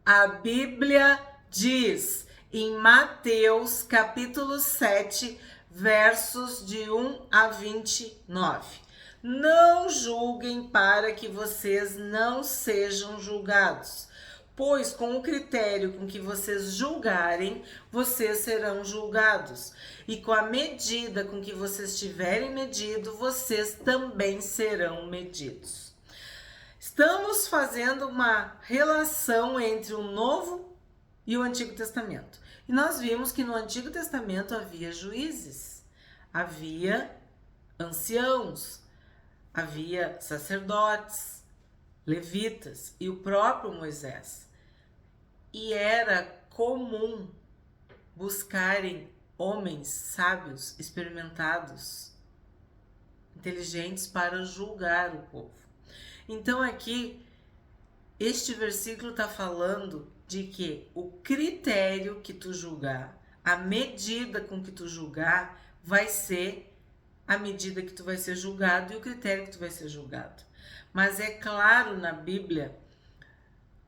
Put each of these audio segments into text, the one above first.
A Bíblia diz em Mateus capítulo 7, versos de 1 a 29. Não julguem para que vocês não sejam julgados, pois com o critério com que vocês julgarem, vocês serão julgados. E com a medida com que vocês tiverem medido, vocês também serão medidos. Estamos fazendo uma relação entre o Novo e o Antigo Testamento. E nós vimos que no Antigo Testamento havia juízes, havia anciãos, havia sacerdotes, levitas e o próprio Moisés. E era comum buscarem homens sábios, experimentados, inteligentes para julgar o povo. Então aqui, este versículo está falando de que o critério que tu julgar, a medida com que tu julgar, vai ser a medida que tu vai ser julgado e o critério que tu vai ser julgado. Mas é claro na Bíblia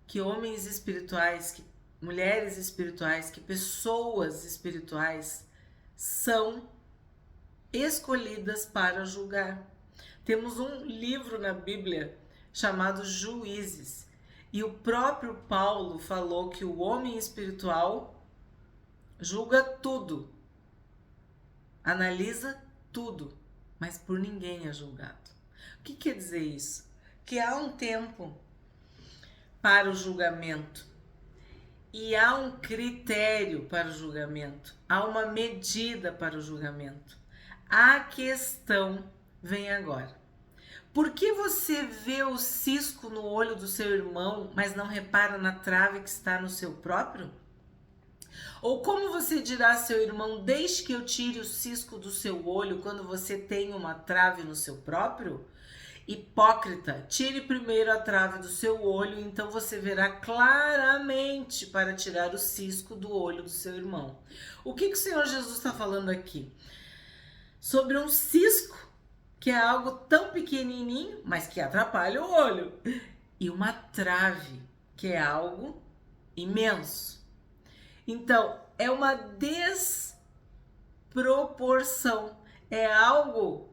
que homens espirituais, que mulheres espirituais, que pessoas espirituais são escolhidas para julgar. Temos um livro na Bíblia chamado Juízes. E o próprio Paulo falou que o homem espiritual julga tudo, analisa tudo, mas por ninguém é julgado. O que quer dizer isso? Que há um tempo para o julgamento e há um critério para o julgamento, há uma medida para o julgamento. A questão vem agora. Por que você vê o cisco no olho do seu irmão, mas não repara na trave que está no seu próprio? Ou como você dirá a seu irmão, deixe que eu tire o cisco do seu olho quando você tem uma trave no seu próprio? Hipócrita, tire primeiro a trave do seu olho, então você verá claramente para tirar o cisco do olho do seu irmão. O que o Senhor Jesus está falando aqui? Sobre um cisco, que é algo tão pequenininho, mas que atrapalha o olho. E uma trave, que é algo imenso. Então, é uma desproporção. É algo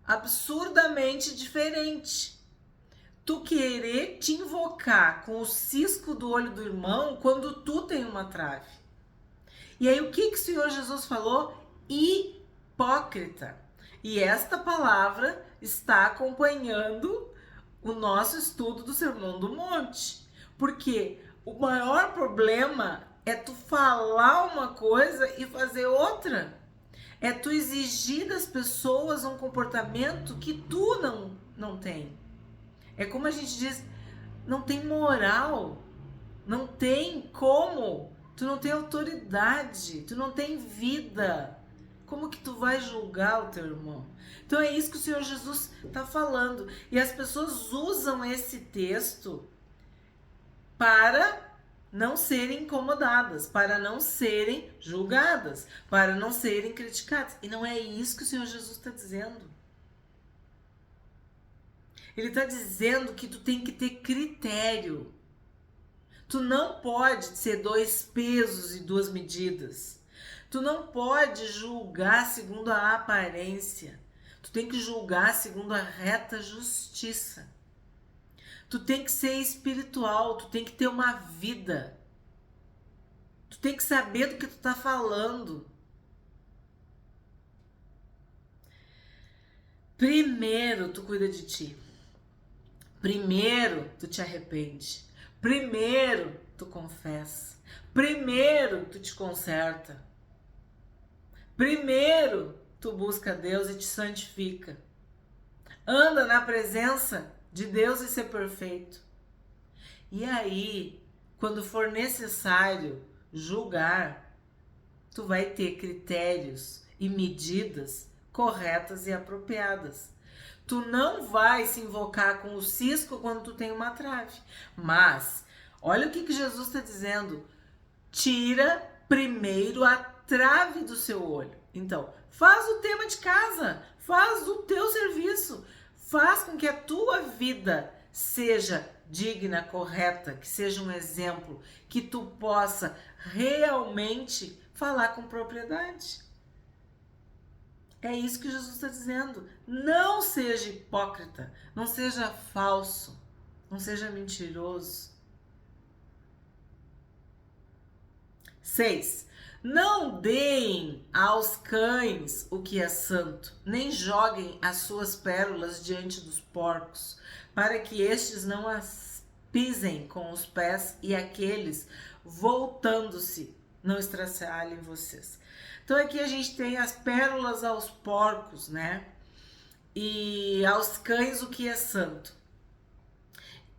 absurdamente diferente. Tu querer te invocar com o cisco do olho do irmão quando tu tem uma trave. E aí, o que o Senhor Jesus falou? Hipócrita. E esta palavra está acompanhando o nosso estudo do Sermão do Monte. Porque o maior problema é tu falar uma coisa e fazer outra. É tu exigir das pessoas um comportamento que tu não tem. É como a gente diz, não tem moral, não tem como, tu não tem autoridade, tu não tem vida. Como que tu vai julgar o teu irmão? Então é isso que o Senhor Jesus está falando. E as pessoas usam esse texto para não serem incomodadas, para não serem julgadas, para não serem criticadas. E não é isso que o Senhor Jesus está dizendo. Ele está dizendo que tu tem que ter critério. Tu não pode ser dois pesos e duas medidas. Tu não pode julgar segundo a aparência. Tu tem que julgar segundo a reta justiça. Tu tem que ser espiritual, tu tem que ter uma vida. Tu tem que saber do que tu tá falando. Primeiro tu cuida de ti. Primeiro tu te arrepende. Primeiro tu confessa. Primeiro tu te conserta. Primeiro tu busca Deus e te santifica. Anda na presença de Deus e ser perfeito. E aí, quando for necessário julgar, tu vai ter critérios e medidas corretas e apropriadas. Tu não vai se invocar com o cisco quando tu tem uma trave. Mas, olha o que Jesus está dizendo. Tira primeiro a trave do seu olho. Então, faz o tema de casa, faz o teu serviço, faz com que a tua vida seja digna, correta, que seja um exemplo, que tu possa realmente falar com propriedade. É isso que Jesus está dizendo. Não seja hipócrita, não seja falso, não seja mentiroso. 6. Não deem aos cães o que é santo, nem joguem as suas pérolas diante dos porcos, para que estes não as pisem com os pés e aqueles, voltando-se, não estraçalhem vocês. Então aqui a gente tem as pérolas aos porcos, né? E aos cães o que é santo.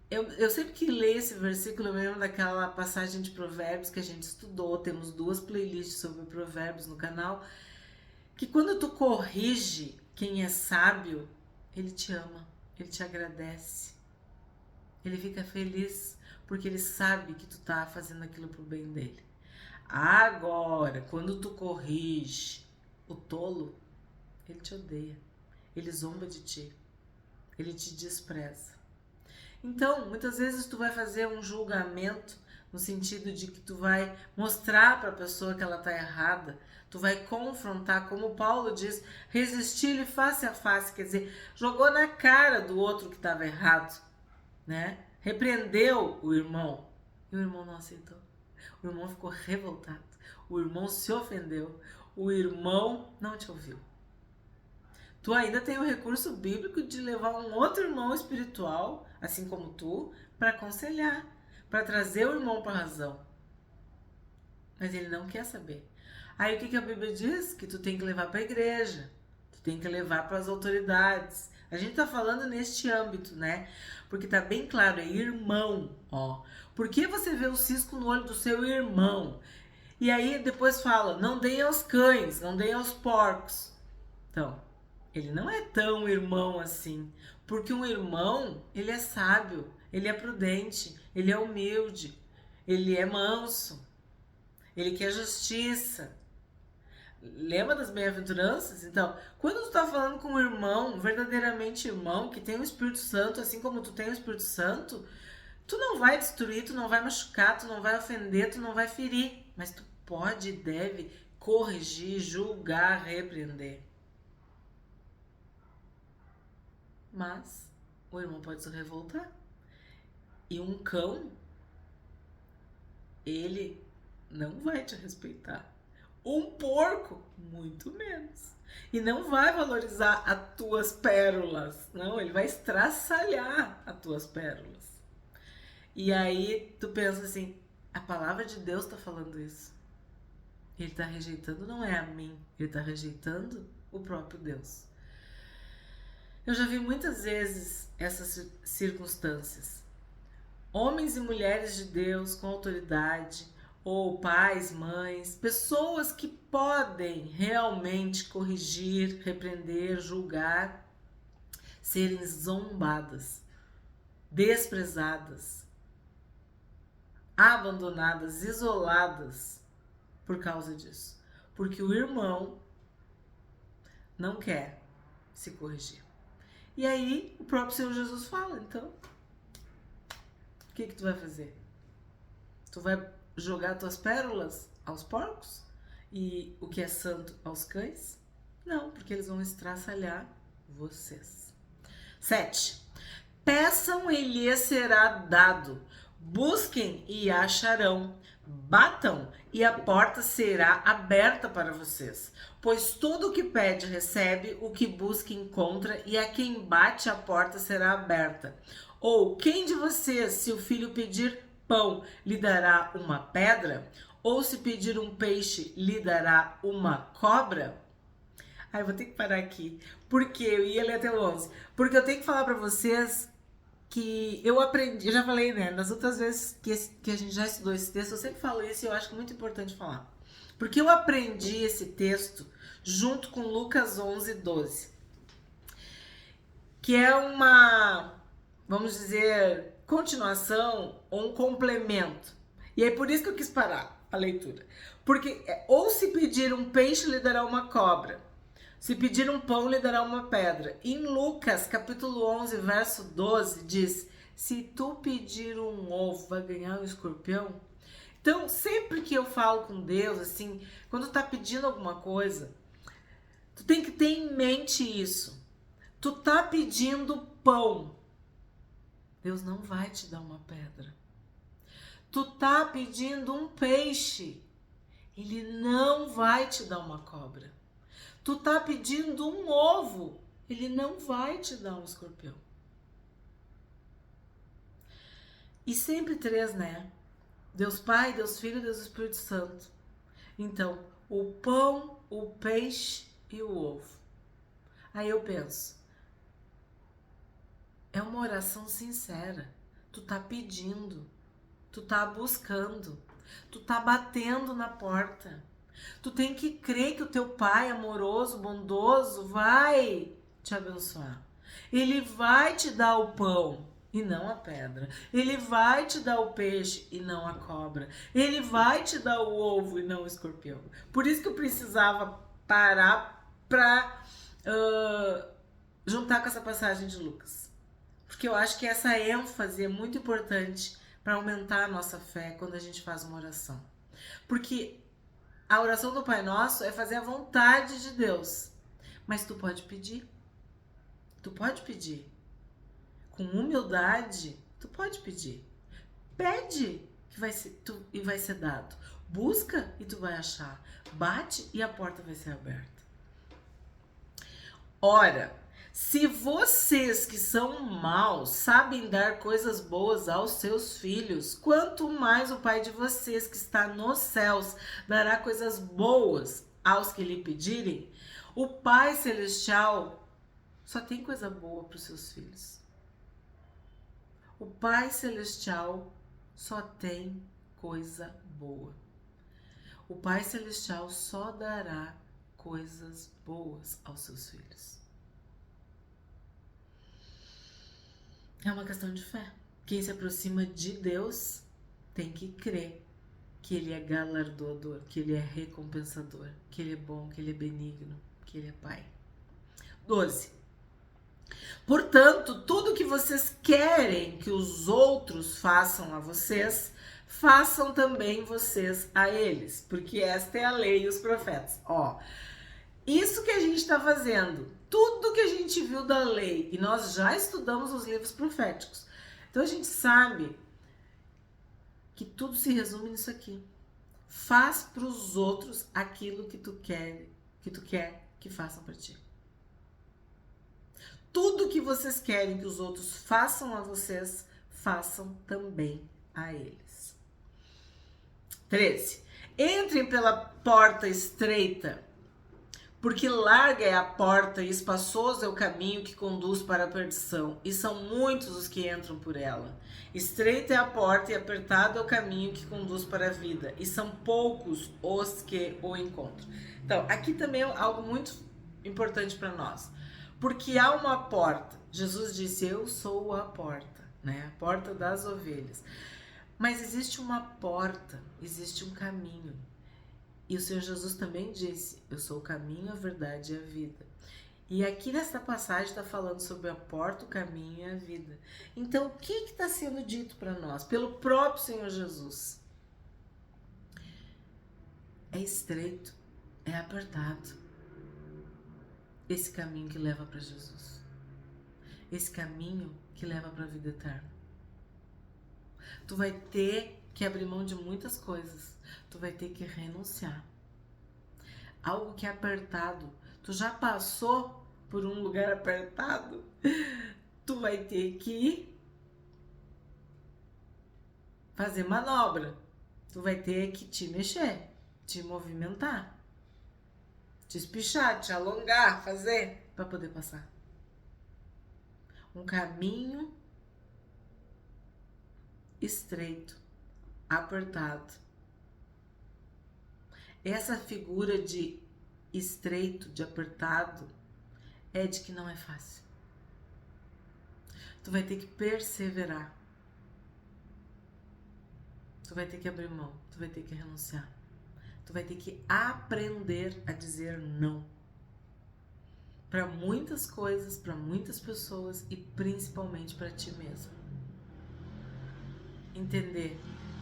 Eu sempre que leio esse versículo, eu me lembro daquela passagem de Provérbios que a gente estudou. Temos 2 playlists sobre Provérbios no canal. Que quando tu corrige quem é sábio, ele te ama, ele te agradece. Ele fica feliz porque ele sabe que tu tá fazendo aquilo pro bem dele. Agora, quando tu corrige o tolo, ele te odeia, ele zomba de ti, ele te despreza. Então, muitas vezes tu vai fazer um julgamento no sentido de que tu vai mostrar para a pessoa que ela tá errada, tu vai confrontar, como Paulo diz, resistir-lhe face a face, quer dizer, jogou na cara do outro que estava errado, né? Repreendeu o irmão e o irmão não aceitou. O irmão ficou revoltado, o irmão se ofendeu, o irmão não te ouviu. Tu ainda tem o recurso bíblico de levar um outro irmão espiritual, assim como tu, para aconselhar, para trazer o irmão para a razão. Mas ele não quer saber. Aí o que a Bíblia diz? Que tu tem que levar para a igreja, tu tem que levar para as autoridades. A gente tá falando neste âmbito, né? Porque tá bem claro, é irmão, ó. Por que você vê o cisco no olho do seu irmão? E aí depois fala, não deem aos cães, não deem aos porcos. Então, ele não é tão irmão assim. Porque um irmão, ele é sábio, ele é prudente, ele é humilde, ele é manso, ele quer justiça. Lembra das bem-aventuranças? Então, quando tu tá falando com um irmão, verdadeiramente irmão, que tem o Espírito Santo, assim como tu tem o Espírito Santo, tu não vai destruir, tu não vai machucar, tu não vai ofender, tu não vai ferir. Mas tu pode e deve corrigir, julgar, repreender. Mas o irmão pode se revoltar. E um cão, ele não vai te respeitar. Um porco, muito menos. E não vai valorizar as tuas pérolas. Não, ele vai estraçalhar as tuas pérolas. E aí tu pensa assim, a palavra de Deus está falando isso. Ele está rejeitando, não é a mim, ele está rejeitando o próprio Deus. Eu já vi muitas vezes essas circunstâncias. Homens e mulheres de Deus com autoridade, ou pais, mães, pessoas que podem realmente corrigir, repreender, julgar, serem zombadas, desprezadas, abandonadas, isoladas por causa disso. Porque o irmão não quer se corrigir. E aí o próprio Senhor Jesus fala, então, o que tu vai fazer? Tu vai jogar tuas pérolas aos porcos? E o que é santo aos cães? Não, porque eles vão estraçalhar vocês. 7. Peçam e lhes será dado. Busquem e acharão. Batam e a porta será aberta para vocês. Pois todo o que pede recebe, o que busca encontra, e a quem bate a porta será aberta. Ou quem de vocês, se o filho pedir pão, lhe dará uma pedra? Ou se pedir um peixe, lhe dará uma cobra? Ai, vou ter que parar aqui, porque eu ia ler até o 11. Porque eu tenho que falar para vocês que eu aprendi, eu já falei, né, nas outras vezes que a gente já estudou esse texto, eu sempre falo isso e eu acho que é muito importante falar. Porque eu aprendi esse texto junto com Lucas 11:12, que é uma, vamos dizer, continuação ou um complemento. E é por isso que eu quis parar a leitura. Porque ou se pedir um peixe, lhe dará uma cobra. Se pedir um pão, lhe dará uma pedra. Em Lucas, capítulo 11, verso 12, diz: Se tu pedir um ovo, vai ganhar um escorpião? Então, sempre que eu falo com Deus, assim, quando tá pedindo alguma coisa, tu tem que ter em mente isso. Tu tá pedindo pão, Deus não vai te dar uma pedra. Tu tá pedindo um peixe, Ele não vai te dar uma cobra. Tu tá pedindo um ovo, Ele não vai te dar um escorpião. E sempre três, né? Deus Pai, Deus Filho, Deus Espírito Santo. Então, o pão, o peixe e o ovo. Aí eu penso, é uma oração sincera. Tu tá pedindo, tu tá buscando, tu tá batendo na porta. Tu tem que crer que o teu Pai amoroso, bondoso, vai te abençoar. Ele vai te dar o pão e não a pedra. Ele vai te dar o peixe e não a cobra. Ele vai te dar o ovo e não o escorpião. Por isso que eu precisava parar para juntar com essa passagem de Lucas. Porque eu acho que essa ênfase é muito importante para aumentar a nossa fé quando a gente faz uma oração. Porque a oração do Pai Nosso é fazer a vontade de Deus. Mas tu pode pedir. Tu pode pedir. Com humildade, tu pode pedir. Pede e vai ser dado. Busca e tu vai achar. Bate e a porta vai ser aberta. Ora, se vocês que são maus sabem dar coisas boas aos seus filhos, quanto mais o Pai de vocês que está nos céus dará coisas boas aos que lhe pedirem. O Pai Celestial só tem coisa boa para os seus filhos. O Pai Celestial só tem coisa boa. O Pai Celestial só dará coisas boas aos seus filhos. É uma questão de fé. Quem se aproxima de Deus tem que crer que Ele é galardoador, que Ele é recompensador, que Ele é bom, que Ele é benigno, que Ele é Pai. 12. Portanto, tudo que vocês querem que os outros façam a vocês, façam também vocês a eles, porque esta é a lei e os profetas. Isso que a gente está fazendo, tudo que a gente viu da lei, e nós já estudamos os livros proféticos, então a gente sabe que tudo se resume nisso aqui. Faz para os outros aquilo que tu quer que façam para ti. Tudo que vocês querem que os outros façam a vocês, façam também a eles. 13. Entrem pela porta estreita, porque larga é a porta e espaçoso é o caminho que conduz para a perdição, e são muitos os que entram por ela. Estreita é a porta e apertado é o caminho que conduz para a vida, e são poucos os que o encontram. Então, aqui também é algo muito importante para nós. Porque há uma porta. Jesus disse, eu sou a porta, né? A porta das ovelhas. Mas existe uma porta, existe um caminho. E o Senhor Jesus também disse, eu sou o caminho, a verdade e a vida. E aqui nesta passagem está falando sobre a porta, o caminho e a vida. Então, o que está sendo dito para nós? Pelo próprio Senhor Jesus. É estreito, é apertado. Esse caminho que leva para Jesus. Esse caminho que leva para a vida eterna. Tu vai ter que abrir mão de muitas coisas. Tu vai ter que renunciar. Algo que é apertado. Tu já passou por um lugar apertado? Tu vai ter que fazer manobra. Tu vai ter que te mexer, te movimentar. Te espichar, te alongar, fazer para poder passar. Um caminho estreito, apertado. Essa figura de estreito, de apertado, é de que não é fácil. Tu vai ter que perseverar. Tu vai ter que abrir mão, tu vai ter que renunciar. Tu vai ter que aprender a dizer não. Para muitas coisas, para muitas pessoas e principalmente para ti mesmo. entender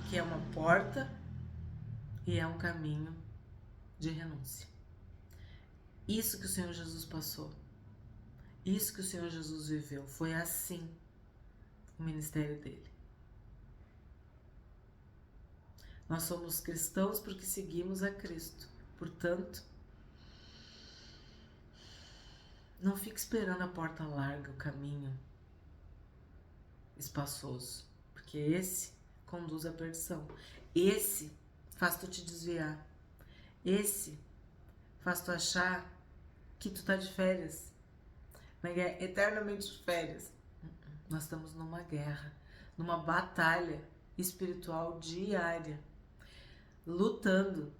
que é uma porta e é um caminho de renúncia. Isso que o Senhor Jesus passou, isso que o Senhor Jesus viveu, foi assim o ministério dele. Nós somos cristãos porque seguimos a Cristo. Portanto, não fique esperando a porta larga, o caminho espaçoso, porque esse conduz à perdição. Esse faz tu te desviar. Esse faz tu achar que tu tá de férias, mas é eternamente de férias. Nós estamos numa guerra, numa batalha espiritual diária, lutando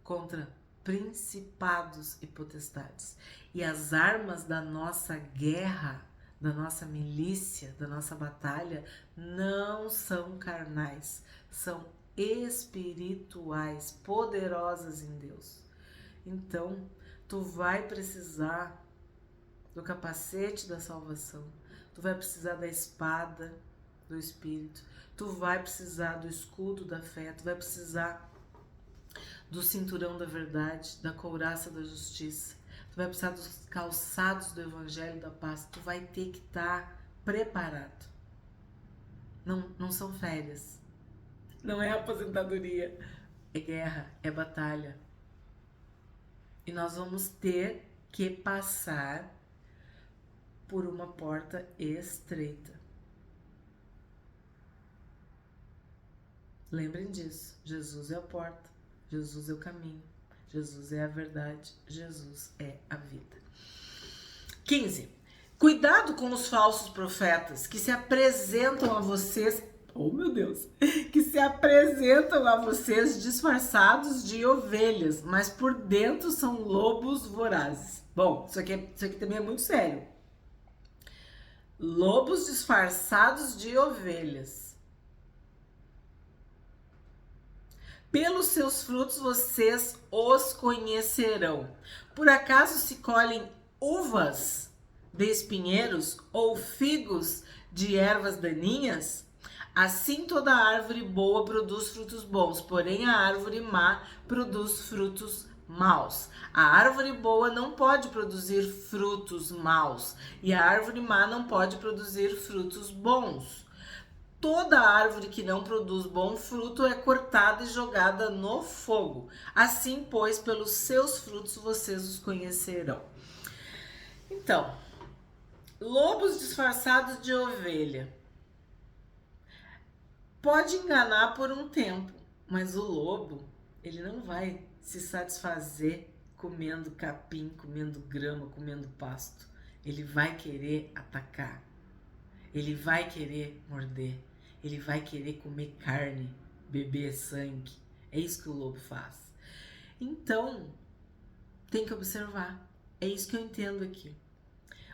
contra principados e potestades. E as armas da nossa guerra, da nossa milícia, da nossa batalha, não são carnais, são espirituais, poderosas em Deus. Então, tu vai precisar do capacete da salvação, tu vai precisar da espada do Espírito, tu vai precisar do escudo da fé, tu vai precisar do cinturão da verdade, da couraça da justiça, tu vai precisar dos calçados do evangelho da paz, tu vai ter que estar preparado. Não são férias, não é aposentadoria, é guerra, é batalha. E nós vamos ter que passar por uma porta estreita. Lembrem disso, Jesus é a porta, Jesus é o caminho, Jesus é a verdade, Jesus é a vida. 15. Cuidado com os falsos profetas que se apresentam a vocês, oh meu Deus, que se apresentam a vocês disfarçados de ovelhas, mas por dentro são lobos vorazes. Bom, isso aqui também é muito sério. Lobos disfarçados de ovelhas. Pelos seus frutos vocês os conhecerão. Por acaso se colhem uvas de espinheiros ou figos de ervas daninhas? Assim toda árvore boa produz frutos bons, porém a árvore má produz frutos maus. A árvore boa não pode produzir frutos maus e a árvore má não pode produzir frutos bons. Toda árvore que não produz bom fruto é cortada e jogada no fogo. Assim, pois, pelos seus frutos vocês os conhecerão. Então, lobos disfarçados de ovelha. Pode enganar por um tempo, mas o lobo, ele não vai se satisfazer comendo capim, comendo grama, comendo pasto. Ele vai querer atacar. Ele vai querer morder. Ele vai querer comer carne, beber sangue. É isso que o lobo faz. Então, tem que observar. É isso que eu entendo aqui.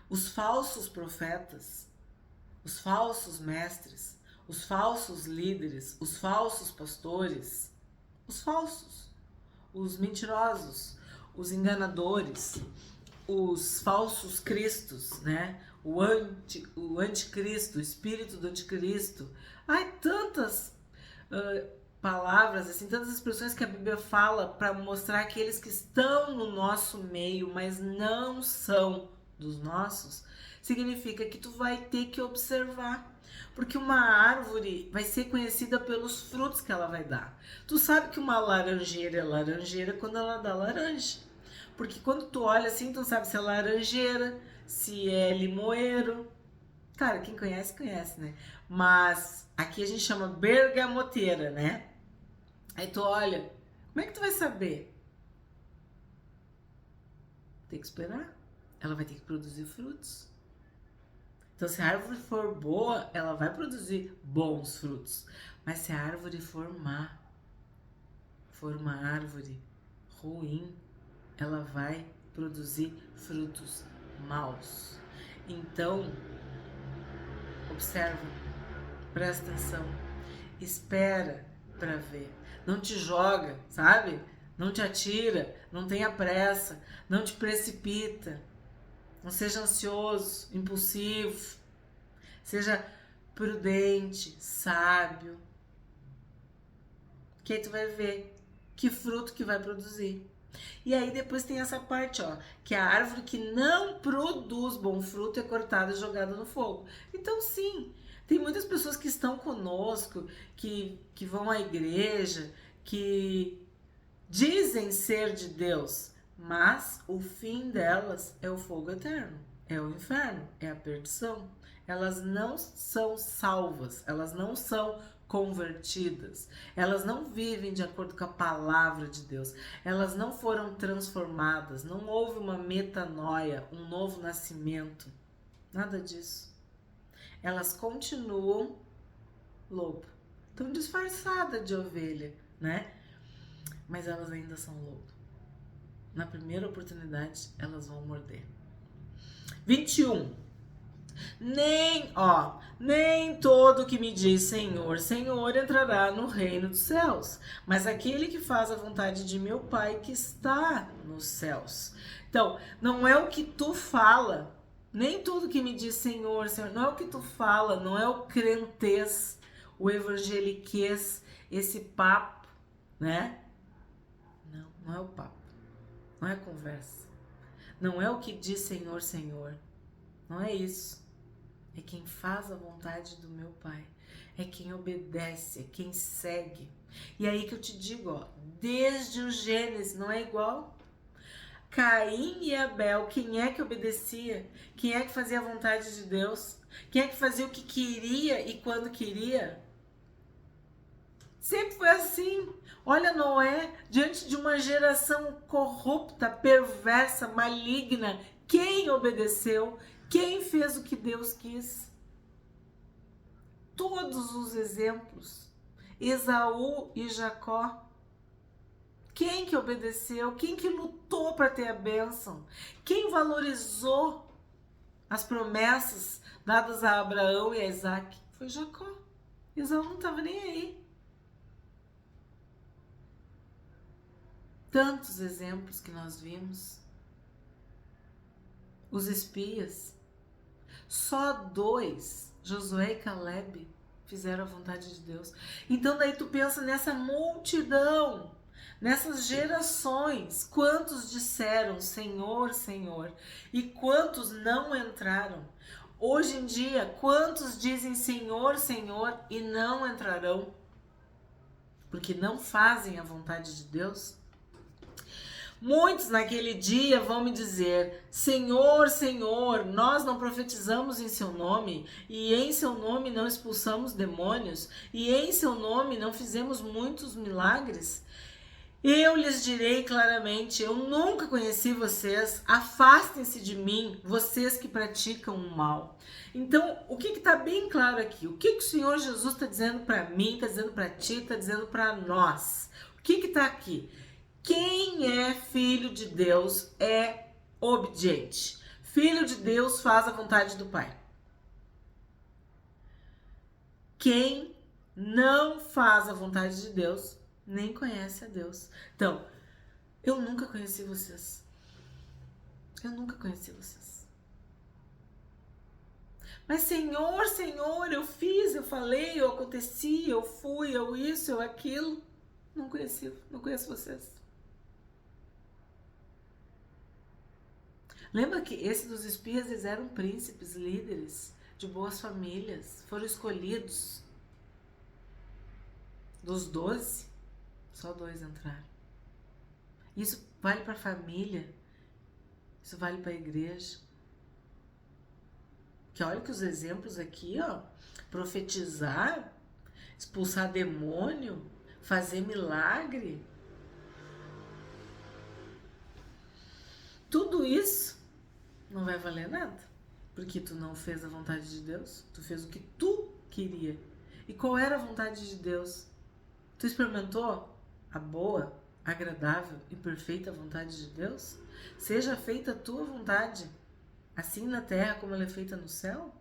Os falsos profetas, os falsos mestres, os falsos líderes, os falsos pastores, os falsos, os mentirosos, os enganadores, os falsos cristos, né? O anticristo, o espírito do anticristo. Ai, tantas palavras, assim, tantas expressões que a Bíblia fala para mostrar aqueles que estão no nosso meio, mas não são dos nossos, significa que tu vai ter que observar. Porque uma árvore vai ser conhecida pelos frutos que ela vai dar. Tu sabe que uma laranjeira é laranjeira quando ela dá laranja. Porque quando tu olha assim, tu não sabe se é laranjeira, se é limoeiro. Cara, quem conhece, conhece, né? Mas aqui a gente chama bergamoteira, né? Aí tu olha, como é que tu vai saber? Tem que esperar. Ela vai ter que produzir frutos. Então, se a árvore for boa, ela vai produzir bons frutos. Mas se a árvore for má, for uma árvore ruim, ela vai produzir frutos maus. Então, observa, presta atenção, espera para ver. Não te joga, sabe? Não te atira, não tenha pressa, não te precipita. Não seja ansioso, impulsivo. Seja prudente, sábio. Que aí tu vai ver que fruto que vai produzir. E aí depois tem essa parte, ó, que a árvore que não produz bom fruto é cortada e jogada no fogo. Então sim, tem muitas pessoas que estão conosco, que vão à igreja, que dizem ser de Deus, mas o fim delas é o fogo eterno, é o inferno, é a perdição. Elas não são salvas, elas não são convertidas, elas não vivem de acordo com a palavra de Deus, elas não foram transformadas, não houve uma metanoia, um novo nascimento, nada disso. Elas continuam lobo, estão disfarçadas de ovelha, né? Mas elas ainda são lobo. Na primeira oportunidade, elas vão morder. 21. Nem todo que me diz Senhor, Senhor entrará no reino dos céus, mas aquele que faz a vontade de meu Pai que está nos céus. Então, não é o que tu fala, nem tudo que me diz Senhor, Senhor, não é o que tu fala, não é o crentez, o evangeliquez, esse papo, né? Não é o papo, não é a conversa, não é o que diz Senhor, Senhor, não é isso. É quem faz a vontade do meu Pai, é quem obedece, é quem segue. E aí que eu te digo, ó, desde o Gênesis, não é igual? Caim e Abel, quem é que obedecia? Quem é que fazia a vontade de Deus? Quem é que fazia o que queria e quando queria? Sempre foi assim. Olha Noé, diante de uma geração corrupta, perversa, maligna, quem obedeceu? Quem fez o que Deus quis? Todos os exemplos. Esaú e Jacó. Quem que obedeceu? Quem que lutou para ter a bênção? Quem valorizou as promessas dadas a Abraão e a Isaac? Foi Jacó. Esaú não estava nem aí. Tantos exemplos que nós vimos. Os espias. Só 2, Josué e Caleb, fizeram a vontade de Deus. Então daí tu pensa nessa multidão, nessas gerações, quantos disseram Senhor, Senhor, e quantos não entraram? Hoje em dia, quantos dizem Senhor, Senhor e não entrarão? Porque não fazem a vontade de Deus? Muitos naquele dia vão me dizer, Senhor, Senhor, nós não profetizamos em seu nome, e em seu nome não expulsamos demônios, e em seu nome não fizemos muitos milagres? Eu lhes direi claramente, eu nunca conheci vocês, afastem-se de mim, vocês que praticam o mal. Então, o que está bem claro aqui? O que o Senhor Jesus está dizendo para mim, está dizendo para ti, está dizendo para nós? O que está aqui? Quem é filho de Deus é obediente. Filho de Deus faz a vontade do Pai. Quem não faz a vontade de Deus nem conhece a Deus. Então, eu nunca conheci vocês. Eu nunca conheci vocês. Mas Senhor, Senhor, eu fiz, eu falei, eu aconteci, eu fui, eu isso, eu aquilo. Não conheci, não conheço vocês. Lembra que esse dos espias, eles eram príncipes, líderes de boas famílias, foram escolhidos. Dos 12, só 2 entraram. Isso vale para a família, isso vale para a igreja. Que olha que os exemplos aqui, ó, profetizar, expulsar demônio, fazer milagre, tudo isso não vai valer nada, porque tu não fez a vontade de Deus, tu fez o que tu queria. E qual era a vontade de Deus? Tu experimentou a boa, agradável e perfeita vontade de Deus? Seja feita a tua vontade, assim na terra como ela é feita no céu?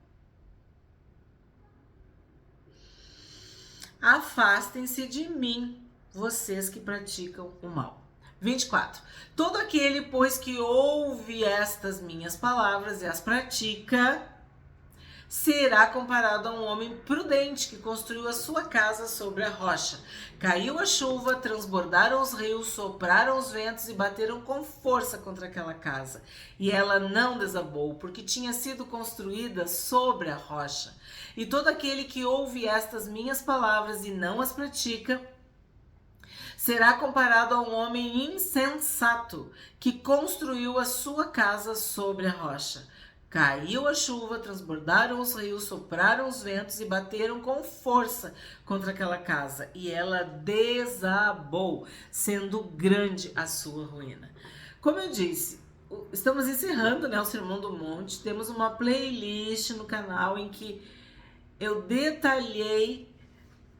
Afastem-se de mim, vocês que praticam o mal. 24. Todo aquele, pois, que ouve estas minhas palavras e as pratica, será comparado a um homem prudente que construiu a sua casa sobre a rocha. Caiu a chuva, transbordaram os rios, sopraram os ventos e bateram com força contra aquela casa. E ela não desabou, porque tinha sido construída sobre a rocha. E todo aquele que ouve estas minhas palavras e não as pratica, será comparado a um homem insensato que construiu a sua casa sobre a rocha. Caiu a chuva, transbordaram os rios, sopraram os ventos e bateram com força contra aquela casa. E ela desabou, sendo grande a sua ruína. Como eu disse, estamos encerrando, o Sermão do Monte. Temos uma playlist no canal em que eu detalhei.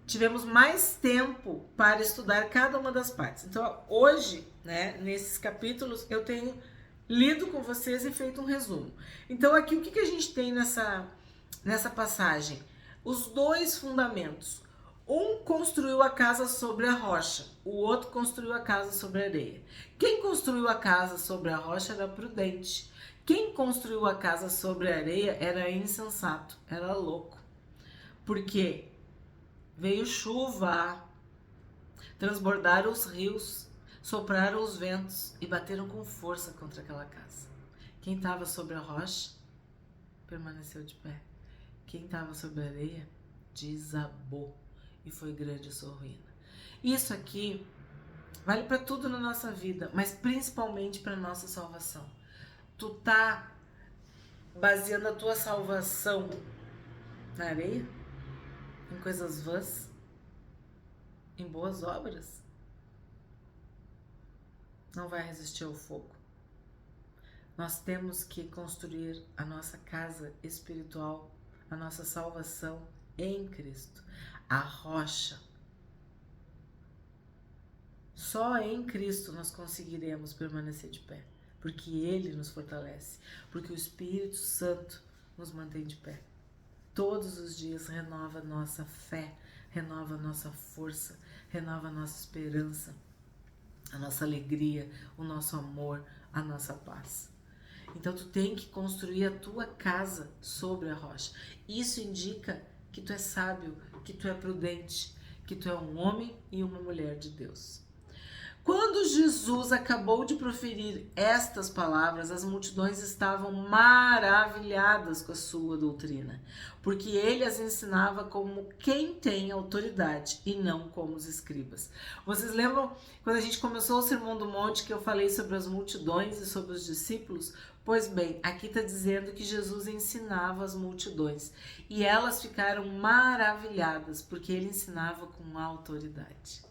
Tivemos mais tempo para estudar cada uma das partes. Então, hoje, nesses capítulos, eu tenho lido com vocês e feito um resumo. Então, aqui, o que a gente tem nessa passagem? Os dois fundamentos. Um construiu a casa sobre a rocha, o outro construiu a casa sobre a areia. Quem construiu a casa sobre a rocha era prudente. Quem construiu a casa sobre a areia era insensato, era louco. Por quê? Veio chuva, transbordaram os rios, sopraram os ventos e bateram com força contra aquela casa. Quem estava sobre a rocha permaneceu de pé. Quem estava sobre a areia desabou e foi grande a sua ruína. Isso aqui vale para tudo na nossa vida, mas principalmente para nossa salvação. Tu tá baseando a tua salvação na areia? Em coisas vãs? Em boas obras? Não vai resistir ao fogo. Nós temos que construir a nossa casa espiritual, a nossa salvação em Cristo, a rocha. Só em Cristo nós conseguiremos permanecer de pé, porque Ele nos fortalece, porque o Espírito Santo nos mantém de pé. Todos os dias renova a nossa fé, renova a nossa força, renova a nossa esperança, a nossa alegria, o nosso amor, a nossa paz. Então tu tem que construir a tua casa sobre a rocha. Isso indica que tu é sábio, que tu é prudente, que tu é um homem e uma mulher de Deus. Quando Jesus acabou de proferir estas palavras, as multidões estavam maravilhadas com a sua doutrina, porque ele as ensinava como quem tem autoridade e não como os escribas. Vocês lembram quando a gente começou o Sermão do Monte que eu falei sobre as multidões e sobre os discípulos? Pois bem, aqui está dizendo que Jesus ensinava as multidões e elas ficaram maravilhadas porque ele ensinava com autoridade.